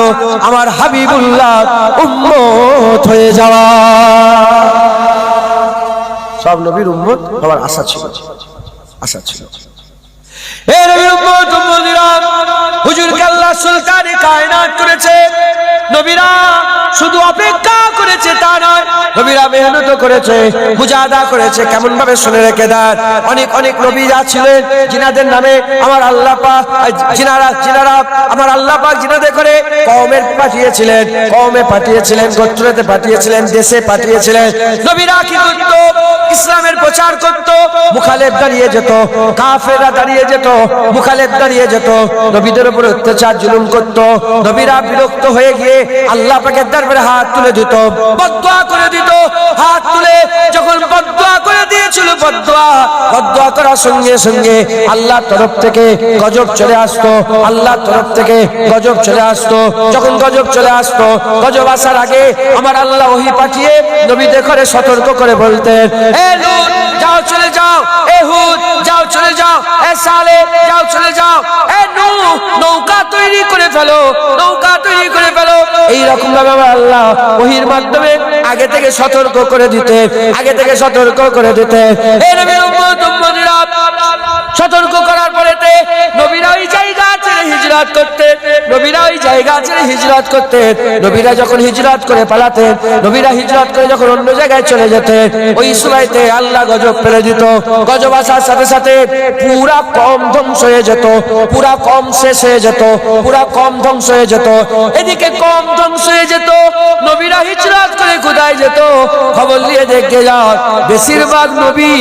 আমার হাবিবুল্লাহর উম্মত হয়ে যাওয়া। সব নবীর উম্মত হওয়ার আশা ছিল, আশা ছিল। এই নবীর উম্মত উম্মতিরা, হুজুরকে আল্লাহ সুলতানে কায়নাত করেছে। নবীরা শুধু অপেক্ষা করেছে তা নয়, নবীরা মেহনত করেছে, মুজাহাদা করেছে। কেমন ভাবে শুনে রেখে দেন, অনেক অনেক নবীরা ছিলেন জিনাদের নামে আমার আল্লাহ পাক, জিনারা আমার আল্লাহ পাক জিনাদে করে কওমের পাঠিয়েছিলেন, কওমে পাঠিয়েছিলেন, গোত্রতে পাঠিয়েছিলেন, দেশে পাঠিয়েছিলেন। নবীরা কি করত? ইসলামের প্রচার করত, মুখালেফ দাঁড়িয়ে যেত, কাফেররা দাঁড়িয়ে যেত, মুখালেফ দাঁড়িয়ে যেত, নবীদের উপর অত্যাচার জুলুম করত। নবীরা বিরক্ত হয়ে গিয়ে আল্লাহ পাকের দরবারে হাত তুলে দিত, বদদুয়া করে দিত। হাত তুলে যখন বদদুয়া করে দিয়েছিল, বদদুয়া করার সঙ্গে সঙ্গে আল্লাহর তরফ থেকে গজব চলে আসতো, আল্লাহর তরফ থেকে গজব চলে আসতো। যখন গজব চলে আসতো, গজব আসার আগে আমার আল্লাহ ওহী পাঠিয়ে নবীদের করে সতর্ক করে বলতেন, এ লূত যাও চলে যাও, এ হুদ যাও চলে যাও, এ সালেহ যাও চলে যাও, এ নূহ নৌকা তৈরি করে ফেলো, নৌকা তৈরি করে ফেলো। এই রকম ভাবে আমার আল্লাহ ওহীর মাধ্যমে আগে থেকে সতর্ক করে দিতেন, আগে থেকে সতর্ক করে দিতেন। এই নবীর উম্মত উম্মতিরা, সতর্ক করার পরেতে নবীরা ওই জায়গা ছেড়ে হিজরত করতেন, নবীরা ওই জায়গা ছেড়ে হিজরত করতেন। নবীরা যখন হিজরত করে পালাতেন, নবীরা হিজরত করে যখন অন্য জায়গায় চলে যেতেন, ওই সময়তে আল্লাহ গজব ফেলে দিত। গজব আসার সাথে সাথে পুরা কম ধ্বংস হয়ে যেত, পুরা কম শেষ হয়ে যেত, পুরা কম ধ্বংস হয়ে যেত। এদিকে কম ধ্বংস হয়ে যেত, নবীরা হিজরত করে কোথায় যেত? খবর নিয়ে দেখে যাও, বেশিরভাগ নবী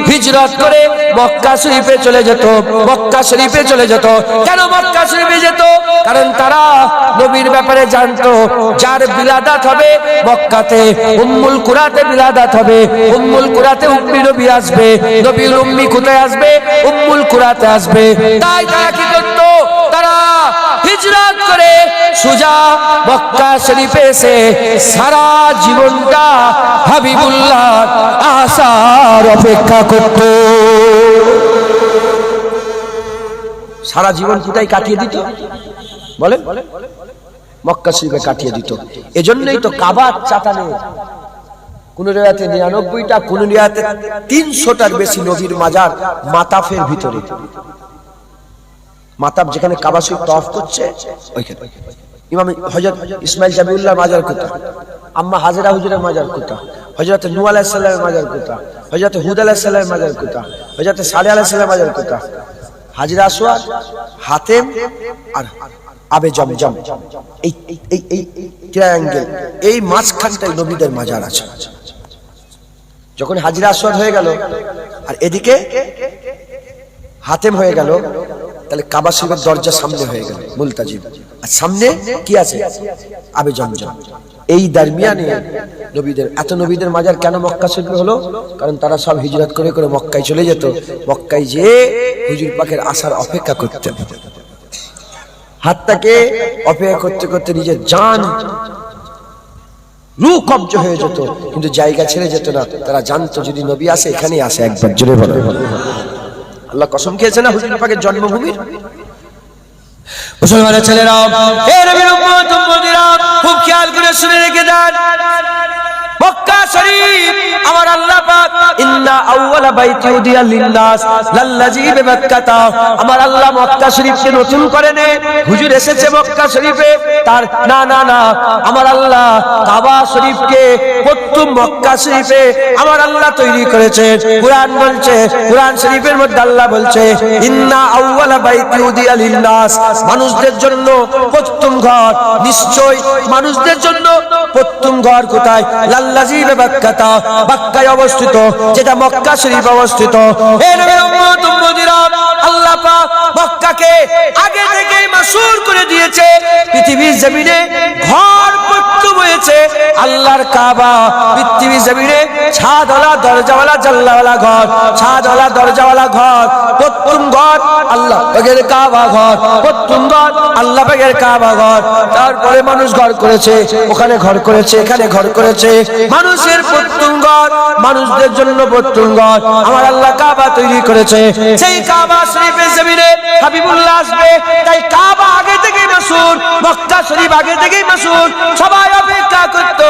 হিজরত করে মক্কা শরীফে চলে যেত, মক্কা শরীফে চলে যেত। কেন মক্কা শরীফে যেত? কারণ তারা নবীর ব্যাপারে জানতো, যার বিলাদাত হবে মক্কাতে, উম্মুল কুরাতে বিলাদাত হবে, উম্মুল কুরাতে উম্মি নবী আসবে। নবীর উম্মি কোথায় আসবে? উম্মুল কুরাতে আসবে। তাই তারা কি করত? তারা হিজরত করে সোজা মক্কা শরীফে এসে সারা জীবনটা হাবিবুল্লাহ আসার অপেক্ষা করত। সারা জীবন কোথায় কাটিয়ে দিত বলেন? মক্কা শরীফে কাটিয়ে দিত। এজন্যই তো কাবার চাতালে কোন রিওয়ায়াতে 99টা, কোন রিওয়ায়াতে 300টার বেশি নবীর মাজার মাতাফের ভিতরে। মাতাফ যেখানে কাবা শরীফ তওয়াফ করছে ওইখানে। ইমাম হযরত ইসমাইল জাবিউল্লাহ মাজার কোথা? আম্মা হাজেরা হুজুরের মাজার কোথা? হযরত নূহ আলাইহিস সালামের মাজার কোথা? হযরত হুদ আলাইহিস সালামের মাজার কোথা? হযরত সালেহ আলাইহিস সালামের মাজার কোথা? হাজরা আসওয়াদ, হাতেম আর আবে জমজম, এই এই এই ট্রায়াঙ্গেল, এই মাঝখানটায় নবীদের মাজার আছে। যখন হাজরা আসওয়াদ হয়ে গেল আর এদিকে হাতেম হয়ে গেল, তাহলে কাবা শরীফের দরজা সামনে হয়ে গেল মুলতাজিম, আর সামনে কি আছে? আবে জমজম। এই দরমিয়ানে নবীদের, এত নবীদের মাজার কেন মক্কা শরীফে হলো? কারণ তারা সব হিজরত করে করে মক্কায় চলে যেত, মক্কায় যেয়ে হুজুর পাকের আসার অপেক্ষা করতেন। হাতটাকে অপেক্ষা করতে করতে নিজের জান রূহ কবজ হয়ে যেত, কিন্তু জায়গা ছেড়ে যেত না। তারা জানতো যদি নবী আসে এখানেই আসে। একবার জোরে বলো। আল্লাহ কসম খেয়েছে না হুজুর পাকের জন্মভূমির। মুসলমানের ছেলেরা, হে নবীর উম্মত উম্মতিরা, খুব খেয়াল করে শুনে রেখে দেন। মক্কা শরীফ আমার আল্লাহ পাক ইন্না আউওয়ালা বাইতি উদিয়া লিন্নাস লাল্লাযী বিমাক্কাতা, আমার আল্লাহ মক্কা শরীফকে নতুন করে নে। হুজুর এসেছে মক্কা শরীফে, তার না না না, আমার আল্লাহ কাবা শরীফকে প্রথম মক্কা শরীফে আমার আল্লাহ তৈরি করেছে। কুরআন বলছে, কুরআন শরীফের মধ্যে আল্লাহ বলছে ইন্না আউওয়ালা বাইতি উদিয়া লিন্নাস, মানুষদের জন্য প্রথম ঘর, নিশ্চয় মানুষদের জন্য প্রথম ঘর কোথায়? লাল্লাযী বিমাক্কাতা, মক্কায় অবস্থিত, যেটা মক্কা শরীফ অবস্থিত। হে নবীর উম্মত উম্মতিরা, আল্লাহ পাক মক্কাকে আগে থেকেই মাসুর করে দিয়েছে। পৃথিবীর জমিনে ঘর প্রথম হয়েছে আল্লাহর কাবা। পৃথিবীর জমিনে ছাদওয়ালা দরজাওয়ালা জানলাওয়ালা ঘর, ছাদওয়ালা দরজাওয়ালা ঘর, প্রথম ঘর আল্লাহ পাকের কাবা ঘর, প্রথম ঘর আল্লাহ পাকের কাবা ঘর। তারপরে মানুষ ঘর করেছে, ওখানে ঘর করেছে, এখানে ঘর করেছে। মানুষের প্রথম ঘর, মানুষদের জন্য প্রথম ঘর আমার আল্লাহ কাবা তৈরি করেছে। সেই কাবা শরীফের জমিনে হাবিবুল্লাহ আসবে, তাই কাবা আগে থেকেই মাসুর, মক্কা শরীফ আগে থেকেই মাসুর। সবাই অপেক্ষা করত,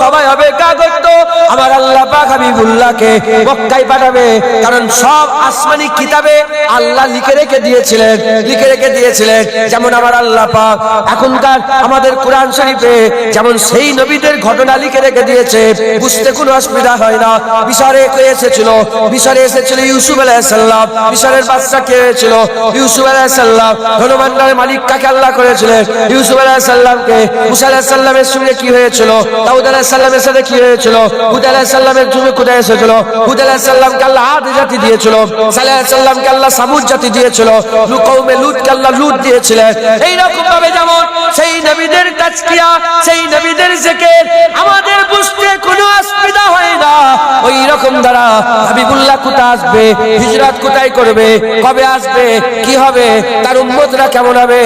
সবাই অপেক্ষা করত আমার আল্লাহ পাক হাবিবুল্লাহকে মক্কায় পাঠাবে, কারণ সব আসমানি কিতাবে আল্লাহ লিখে রেখে দিয়েছিলেন, লিখে রেখে দিয়েছিলেন। যেমন আমার আল্লাহ পাক এখনকার আমাদের কোরআন শরীফে যেমন সেই নবীদের ঘটনা লিখে রেখে দিয়েছে, বুঝতে কোনো অসুবিধা হয় না। মিশরে এসেছিল, মিশরে এসেছিল ইউসুফ আলাইহিস সালাম। মিশরের বাদশা কে হয়েছিল? ইউসুফ আলাইহিস সালাম। ধনভাণ্ডারের মালিক কাকে আল্লাহ করেছিলেন? ইউসুফ আলাইহিস সালামকে। মুসা আলাইহিস সালামের সঙ্গে কি হয়েছিল? দাউদ আলাইহিস সালামের সাথে কি হয়েছিল? হুদ আলাইহিস সালামের যুগে কোথায় এসেছিল? হুদ আলাইহিস সালামকে আল্লাহ আদ জাতি দিয়েছিল, সালেহ আলাইহিস সালামকে আল্লাহ সামুদ জাতি দিয়েছিল, কওমে লূতকে আল্লাহ লূত দিয়েছিলেন। এই রকম ভাবে যেমন সেই নবীদের তাজকিয়া, সেই নবীদের জিকির আমাদের বুঝতে কোনো অসুবিধা হয় না, ওই রকম দ্বারা হাবিবুল্লাহ কোথায় আসবে, হিজরত কোথায় করবে, কবে আসবে, কি হবে, তার উম্মতরা কেমন হবে,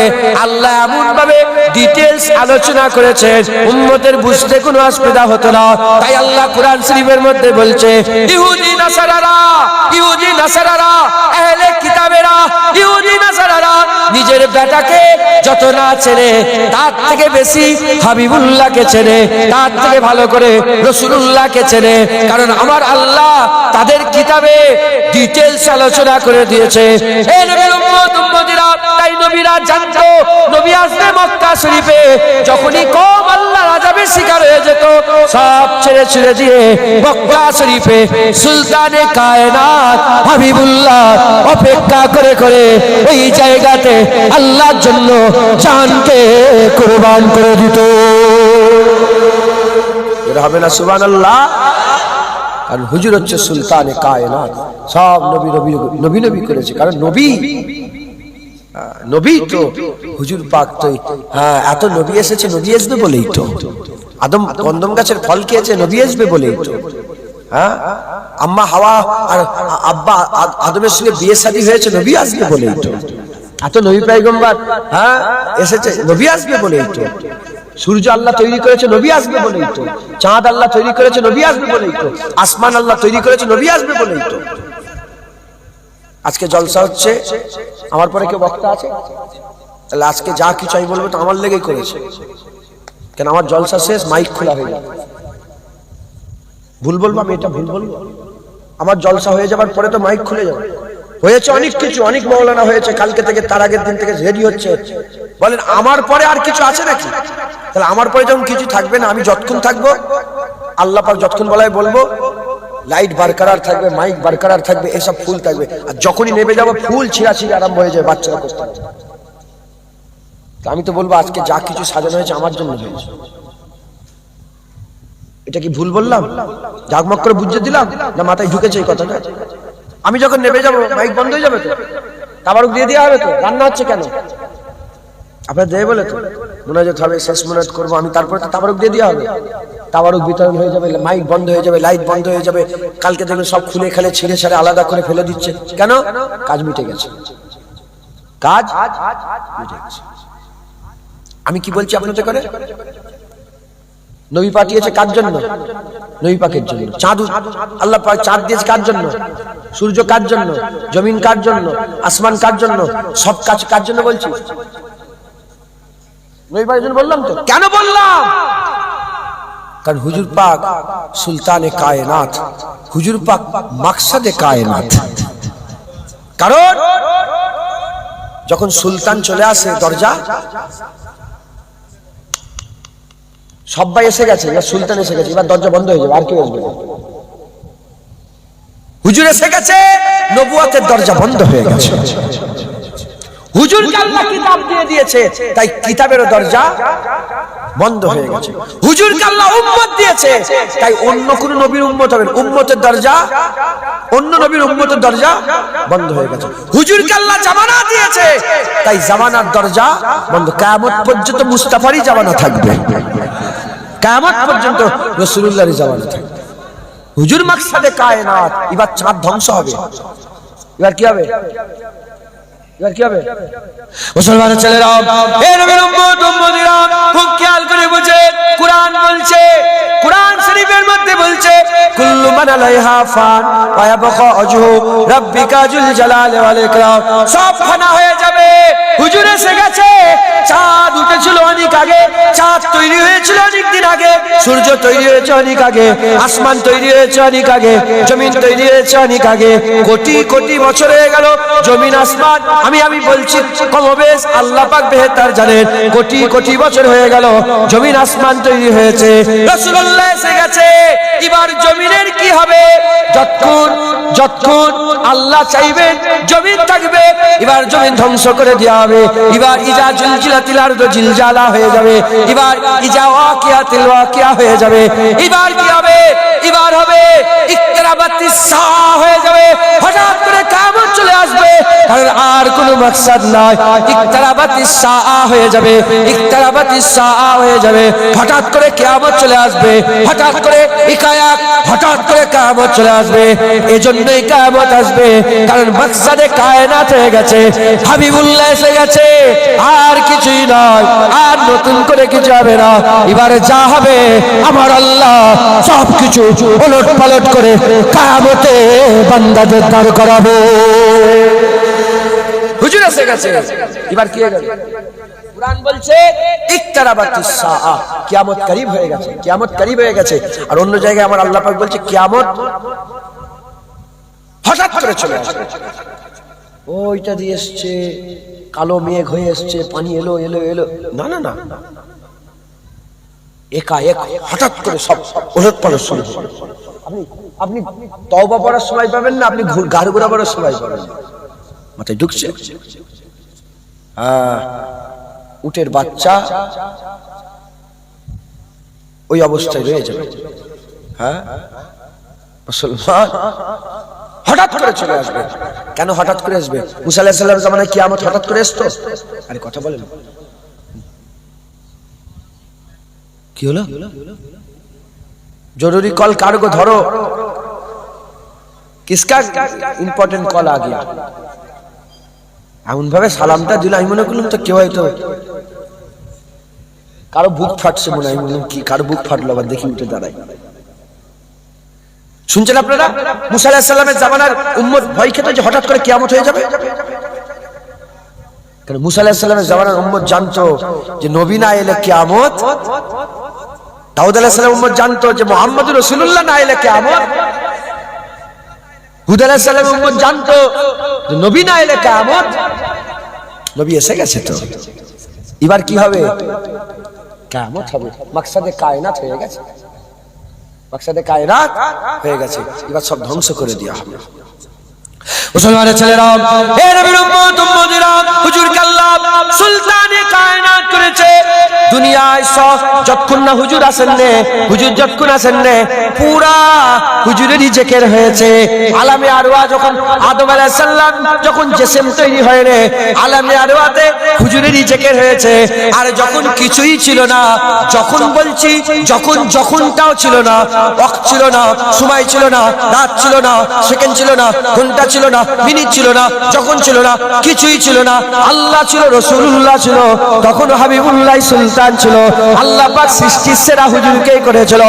আল্লাহ এমন ভাবে ডিটেইলস আলোচনা করেছেন উম্মতের বুঝতে কোনো অসুবিধা হতো না। তাই আল্লাহ কোরআন শরীফের মধ্যে বলছে ইহুদি নাসারারা, ইহুদি নাসারারা, আহলে কিতাবেরা, ইহুদি নাসারারা নিজের বেটাকে যত না চেনে তার থেকে বেশি হাবিবুল্লাহকে চেনে, তার থেকে ভালো করে রাসূলুল্লাহকে চেনে, কারণ আমার আল্লাহ তাদের কিতাবে ডিটেইলস আলোচনা করে দিয়েছে। এই নবীর উম্মত উম্মতিরা, তাই নবীরা জানতো নবী আসবে মক্কা শরীফে। যখনই কওম আল্লাহর আযাবের শিকার হয়ে যেত, সব ছেড়ে ছেড়ে দিয়ে মক্কা শরীফে সুলতানে কায়নাত হাবিবুল্লাহ অপেক্ষা করে করে ওই জায়গাতে আল্লাহর জন্য জানকে কুরবান করে দিত। এর হবে না সুবহানাল্লাহ? কারণ হুজুর হচ্ছে সুলতানে কায়নাত, সব নবী নবী নবী নবী করেছে, কারণ নবী নবী তো হুজুর পাক তো এত নবী এসেছে, নবী আসবে বলেই তো। আদম গন্ধম গাছের ফল খেয়েছে, নবী আসবে বলেই তো। আম্মা হাওয়া আর আব্বা আদমের সঙ্গে বিয়ে শাদী হয়েছে, নবী আসবে বলেই তো। এত নবী পয়গম্বর এসেছে, নবী আসবে বলেই তো। সূর্য আল্লাহ তৈরি করেছে, নবী আসবে বলেই তো। চাঁদ আল্লাহ তৈরি করেছে, নবী আসবে বলেই তো। আসমান আল্লাহ তৈরি করেছে, নবী আসবে বলেই তো। আজকে জলসা হচ্ছে, আমার পরে কেউ বক্তা আছে? তাহলে আজকে যা কিছু আমি বলবো তো আমার লেগেই করেছে, কেন আমার জলসা শেষ, মাইক খোলা হয়ে যাবে। ভুল বলবো আমি, এটা ভুল বলবো? আমার জলসা হয়ে যাবার পরে তো মাইক খুলে যাবে। হয়েছে অনেক কিছু, অনেক মাওলানা হয়েছে কালকে থেকে, তার আগের দিন থেকে রেডি হচ্ছে। বলেন আমার পরে আর কিছু আছে নাকি? তাহলে আমার পরে যখন কিছু থাকবে না, আমি যতক্ষণ থাকবো আল্লাহ পাক যতক্ষণ বলায় বলবো, লাইট বারকরার থাকবে, মাইক বারকরার থাকবে, এসব ফুল থাকবে। আর যখনই নেমে যাবো ফুল ছিঁড়াছিঁড়ি আরম্ভ হয়ে যাবে, বাচ্চারা করতে হবে। আমি তো বলবো আজকে যা কিছু সাজানো হয়েছে আমার জন্য হয়েছে। এটা কি ভুল বললাম? জাগমগ করে বুঝিয়ে দিলাম না মাথায় ঢুকেছে এই কথাটা? আমি যখন নেমে যাবো মাইক বন্ধ হয়ে যাবে তো, তাবারুক দিয়ে দেওয়া হবে তো। রান্না হচ্ছে কেন? আপনার দেয় বলে তো মোনাজাত হবে, শেষ মোনাজাত করবো আমি, তারপরে তো তাবারুক দিয়ে দেওয়া হবে। তাবারুক বিতরণ হয়ে যাবে, মাইক বন্ধ হয়ে যাবে, লাইট বন্ধ হয়ে যাবে। কালকে দেখবেন সব খুলে খেলে ছিঁড়ে ছাড়ে আলাদা করে ফেলে দিচ্ছে। কেন? কাজ মিটে গেছে, কাজ মিটে গেছে। আমি কি বলছি আপনাদের করে? নবী পাঠিয়েছে কার জন্য? নবী পাকের জন্য। চাঁদ আল্লাহ পাক চাঁদ দিয়েছে কার জন্য? সূর্য কার জন্য? জমিন কার জন্য? আসমান কার জন্য? সব কাজ কার জন্য বলছি? নবী পাকের জন্য বললাম তো। কেন বললাম? কারণ হুজুর পাক সুলতানে কায়নাত, হুজুর পাক মাকসাদে কায়নাত। কারণ যখন সুলতান চলে আসে দরজা, সবাই এসে গেছে, এবার সুলতান এসে গেছে, এবার দরজা বন্ধ হয়ে যাবে, আর কেউ আসবে না। হুজুর এসে গেছে, নবুয়তের দরজা বন্ধ হয়ে গেছে। হুজুরকে আল্লাহ কিতাব দিয়ে দিয়েছে, তাই কিতাবেরও দরজা বন্ধ হয়ে গেছে। হুজুরকে আল্লাহ উম্মত দিয়েছে, তাই অন্য কোন নবীর উম্মত হবে, উম্মতের দরজা, অন্য নবীর উম্মতের দরজা বন্ধ হয়ে গেছে। হুজুরকে আল্লাহ জামানা দিয়েছে, তাই জামানার দরজা বন্ধ। কিয়ামত পর্যন্ত মুস্তাফারই জামানা থাকবে, কিয়ামত পর্যন্ত রাসূলুল্লাহর জামানা থাকবে। হুজুর মাকসাদে কায়নাত। এবার চাঁদ ধ্বংস হবে, এবার কি হবে? এবার কি হবে? মুসলমানের ছেলেরা, হে নবীর উম্মত উম্মতিরা, খুব খেয়াল করে বুঝে। কুরআন বলছে, কুরআন শরীফের মধ্যে বলছে, কুল্লু মান আলাইহা ফান ওয়া ইয়াবকা ওয়াজহু রাব্বিকা যুল জালালি ওয়াল ইকরাম। সব ফানা হয়ে যাবে। হুজুর এসে গেছে। চাঁদ উঠেছিল অনেক আগে, চাঁদ তৈরি হয়েছিল অনেক দিন আগে, সূর্য তৈরি হয়েছে অনেক আগে, আসমান তৈরি হয়েছে অনেক আগে, জমিন তৈরি হয়েছে অনেক আগে। কোটি কোটি বছর হয়ে গেল জমিন আসমান, আমি বলছি কমবেশ আল্লাহ পাক বেহেতার জানেন, কোটি কোটি বছর হয়ে গেল জমিন আসমান তৈরি হয়েছে। রাসূলুল্লাহ এসে গেছে। এবার জমিনের কি হবে? যতক্ষণ আল্লাহ চাইবেন জমিন থাকবে, এবার জমিন ধ্বংস করে দেওয়া হবে। এবার ইজা জুলজিলাতিল আরদু জিলজালা হয়ে যাবে, এবার ইজা ওয়াকিয়াতিল ওয়াকিয়া হয়ে যাবে। এবার কি হবে? এবার হবে ইকরাবাতিস সাআ হয়ে যাবে। হঠাৎ করে কিয়ামত চলে আসবে, কারণ আর কোনো মাকসাদ নাই। ইকরাবাতিস সাআ হয়ে যাবে, ইকরাবাতিস সাআ হয়ে যাবে। হঠাৎ করে কিয়ামত চলে আসবে, হঠাৎ করে ইকায়াত, হঠাৎ করে কিয়ামত চলে আসবে। এজন্যই কিয়ামত আসবে, কারণ মাকসাদে কায়নাত হয়ে গেছে, হাবিবুল্লাহ এসে গেছে। আর কিছুই নয়, আর নতুন করে কিছু হবে না। এবারে যা হবে আমার আল্লাহ সবকিছু উলট পালট করে কিয়ামতে বান্দাদের দাঁড় করাবো। হুজুর এসে গেছে, এবার কি হয়ে গেল? কুরআন বলছে ইকতারাবাতিস সাআ, কিয়ামত করিব হয়ে গেছে, কিয়ামত করিব হয়ে গেছে। আর অন্য জায়গায় আমার আল্লাহ পাক বলছে কিয়ামত হঠাৎ করে চলে আসবে। ওইটা দিয়ে এসছে, কালো মেঘ হয়ে এসছে, পানি এলো এলো এলো, না না না, একাএক হঠাৎ করে সব ওলট পালট শুরু হবে। আপনি তওবা পড়ার সময় পাবেন না, আপনি গাড় ঘোরা পড়ার সময় পাবেন না। মাথায় ঢুকছে? উটের বাচ্চা ওই অবস্থায় রয়ে যাবে। হ্যাঁ, মুসলমান হঠাৎ করে চলে আসবে। কেন হঠাৎ করে আসবে? মুসা আলাইহিস সালামের জামানায় কিয়ামত হঠাৎ করে আসতো? আরে কথা বলেন, কি হলো? জরুরি কল কার্গো ধরো, কিসকা ইম্পর্টেন্ট কল আ গিয়া। এমন ভাবে সালামটা দিল, আমি মনে করলাম তো কেউ হয়তো কারো বুক ফাটছে মনে হয়। কি কারো বুক ফাটলো? আবার দেখি উঠে দাঁড়াই। শুনছেন আপনারা? মুসা আলাইহিস সালামের জামানার উম্মত ভয় খেত যে হঠাৎ করে কিয়ামত হয়ে যাবে। কারণ মুসা আলাইহিস সালামের জামানার উম্মত জানতো যে নবী না এলে কিয়ামত। দাউদ আলাইহিস সালামের উম্মত জানতো যে মুহাম্মদুর রাসূলুল্লাহ না এলে কিয়ামত। হুদ আলাইহিস সালামের উম্মত জানতো যে নবী না এলে কিয়ামত। নবী এসে গেছে তো, এবার কি হবে? কিয়ামত হবে। মাকসাদে কায়নাত হয়ে গেছে, মাকসাদে কায়নাত হয়ে গেছে। এবার সব ধ্বংস করে দেওয়া হবে। মুসলমানের ছেলেরা, হে নবীর উম্মত উম্মতিরা, হুজুরকে আল্লাহ সুলতানে কায়নাত করেছে। দুনিয়ায় সব যতক্ষণ না হুজুর আসেন নে, হুজুর যতক্ষণ আসেন নে, পুরা হুজুরেরই জিকির হয়েছে। আলামে আরওয়া যখন আদম আলাইহিস সালাম যখন জিসম তৈরি হয় রে, আলামে আরওয়াতে হুজুরেরই জিকির হয়েছে। আর যখন কিছুই ছিল না, যখন বলছি যখনটাও ছিল না, ওয়াক্ত ছিল না, সময় ছিল না, রাত ছিল না, সেকেন্ড ছিল না, ঘন্টা ছিল না, মিনিট ছিল না, যখন ছিল না, কিছুই ছিল না। আল্লাহ ছিল, রাসূলুল্লাহ ছিল, তখন হাবিবুল্লাহ সুলতান ছিল। আল্লাহ পাক সৃষ্টির সেরা হুজুরকেই করেছিল।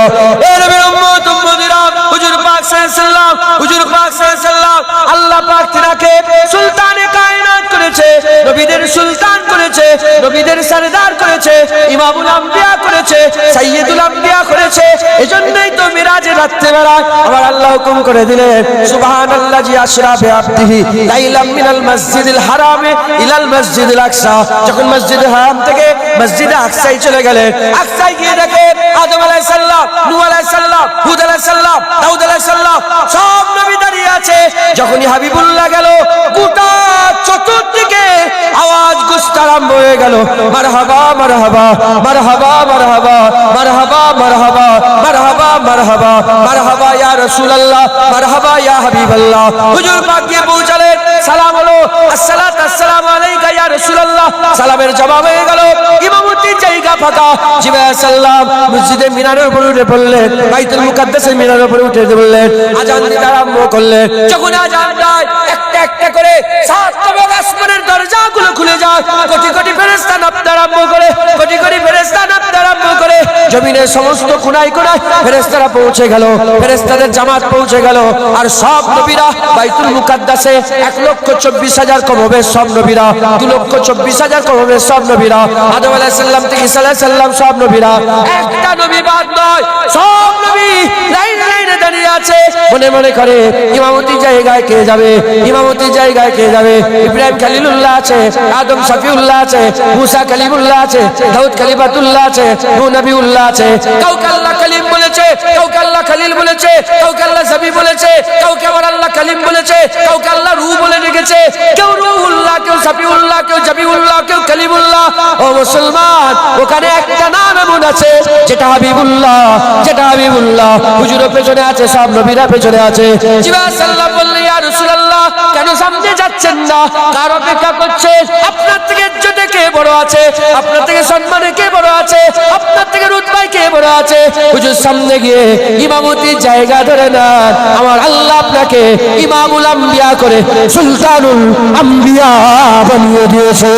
এ নবীর উম্মত উম্মতিরা, হুজুর পাক সাল্লাল্লাহু হুজুর পাক সাল্লাল্লাহু আল্লাহ পাক তিনাকে সুলতানে কায়নাত করেছে, নবীদের সুলতান করেছে, নবীদের সরদার করেছে, ইমামুল আম্বিয়া করেছে। করেছে, সাইয়্যিদুল আম্বিয়া করেছে। এজন্যই তো মিরাজের রাত্রিবেলা আমার আল্লাহ হুকুম করে দিলেন, সুবহানাল্লাযী আসরা বিআবদিহি লাইলাম মিনাল মসজিদিল হারামে ইলাল মসজিদিল আকসা। যখন মসজিদে হারাম থেকে মসজিদে আকসায় চলে গেলেন, আকসায় গিয়ে দেখে আদম আলাইহিস সালাম, নূহ আলাইহিস সালাম, হুদ আলাইহিস সালাম, দাউদ আলাইহিস সালাম সব নবী দাঁড়িয়ে আছে। যখনই হাবিবুল্লাহ গেল, গোটা চতুর্দিকে আওয়াজ গুস্ত আরম্ভ হয়ে গেল, মারহাবা মারহাবা মারহাবা মারহাবা মারহাবা মারহাবা মারহাবা মারহাবা মারহাবা ইয়া রাসূলুল্লাহ, মারহাবা ইয়া হাবিবাল্লাহ। হুজুর পাক গিয়ে পৌঁছালেন, সালাম হলো, আসসালাতু আসসালামু আলাইকা ইয়া রাসূলুল্লাহ। সালামের জবাব হয়ে গেল, ইমামতির জায়গা ফাঁকা। জিবরাইল সাল্লাম মসজিদে মিনারের উপরে উঠে পড়লেন, বাইতুল মুকাদ্দাসের মিনারের উপরে উঠে পড়লেন, আযান দিতে আরম্ভ করলেন। যখন আযান দেয়, একটা একটা করে সাত তবক আসমানের দরজাগুলো খুলে যায়, কোটি কোটি ফেরেশতা নামতে আরম্ভ করে, কোটি কোটি ফেরেশতা নামতে আরম্ভ করে, জমিনের সমস্ত কোণায় কোণায় ফেরেশতারা পৌঁছে গেল, ফেরেশতাদের জামাত পৌঁছে গেল। আর সব নবীরা বাইতুল মুকাদ্দাসে 1,24,000 কম হবে সব নবীরা, 2,24,000 কম হবে সব নবীরা, আদম আলাইহিস সালাম থেকে ঈসা আলাইহিস সালাম সব নবীরা, একটা নবী বাদ নয়, সব নবী লাইন লাইনে দাঁড়িয়ে আছে। মনে মনে করে ইমামতি জায়গায় কে যাবে, ইমামতি জায়গায় কে যাবে? ইব্রাহিম খলিলুল্লাহ আছে, আদম শফিউল্লাহ আছে, মুসা কালিমুল্লাহ আছে, দাউদ কালিমাতুল্লাহ আছে, নূহ নবিউল্লাহ আছে। কাউকে আল্লাহ কালিম বলেছে, কাউকে আল্লাহ খলিল বলেছে, কাউকে আল্লাহ জবি বলেছে, কাউকে আবার আল্লাহ কালিম বলেছে, কাউকে আল্লাহ রূহ বলে রেখেছে, কেউ রূহুল্লাহ, কেউ শফিউল্লাহ, কেউ জবিউল্লাহ, কেউ কালিমুল্লাহ। ও মুসলমান, ওখানে একটা নাম এমন আছে যেটা হাবিবুল্লাহ, যেটা হাবিবুল্লাহ। হুজুরের পেছনে আছে, সব নবীরা পেছনে আছে। জিবরাইল সাল্লাল্লাহু বললেন, ইয়া রাসূলুল্লাহ, কেন সামনে যাচ্ছেন না? কার অপেক্ষা করছেন? আপনার থেকে ইজ্জতে কে বড় আছে? আপনার থেকে সম্মানে কে বড় আছে? আপনার থেকে রুতবায় কে বড় আছে? হুজুর সামনে গিয়ে ইমামতির জায়গা ধরে নেন, আমার আল্লাহ আপনাকে ইমামুল আম্বিয়া করে সুলতানুল আম্বিয়া বানিয়ে দিয়েছে।